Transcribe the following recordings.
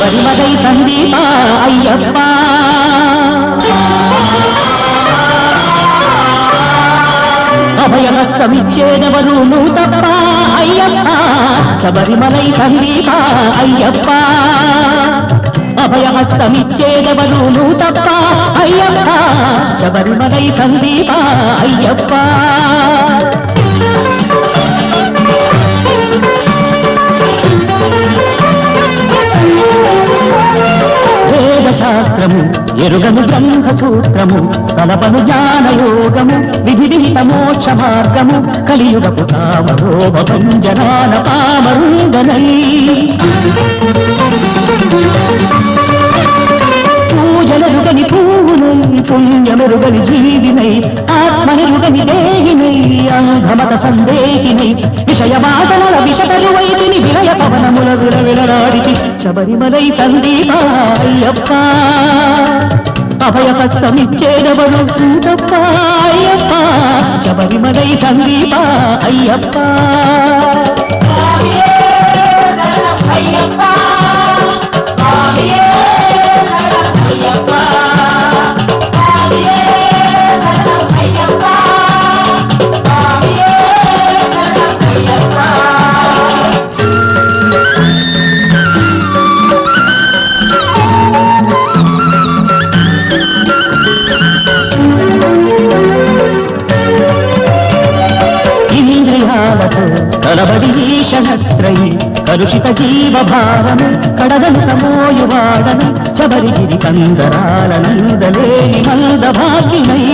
శబరిమలై సందీప అయ్యప్ప అభయహస్తమిచ్చేదెవరు నువ్వు తప్ప అయ్యప్ప శబరిమలై సందీప అయ్యప్ప అభయహస్తమిచ్చేదెవరు నువ్వు తప్ప అయ్యప్ప శబరిమలై సందీప అయ్యప్ప శాస్త్రము ఎరుగను బ్రహ్మసూత్రము తలపను జ్ఞానయోగము విధివిహిత మోక్ష మార్గము కలియుగపు కామరోభంజనాన పామరుంగనై పూజలరుగని పూవునై పుణ్యమెరుగని జీవినై ఆత్మనిరుగని దేహినై అంధమత సందేహినై విషయవాదనల విషతరువైతిని విలయ పవనముల విలవిలరాడికి శబరిమలై సందీప అయ్యప్ప అభయహస్తమిచ్చేదెవరు తప్ప అయ్యప్ప శబరిమలై సందీప అయ్యప్ప కలబడి ఈశనత్రై కలుషిత జీవభారము కడగలు సమోయువాడను శబరిగిరి కందరాల నందలేని మందభాగినై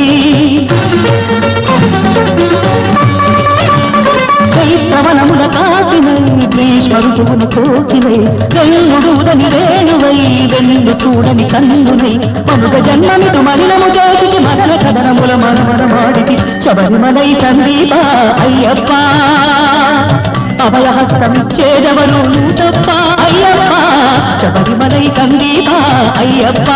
చైత్రవనముల కాకినై గ్రీష్మరుతువును కోకినై వెల్లుడూదని రేణువై వెన్ను చూడని కన్నునై మనుగ జన్మమిటు మలినము చేతికి మదన కదనముల మనమనమాడికి శబరిమలై సందీప అయ్యప్ప అభయహస్తమిచ్చేదెవరు తప్ప అయ్యప్ప శబరిమలై సందీప అయ్యప్ప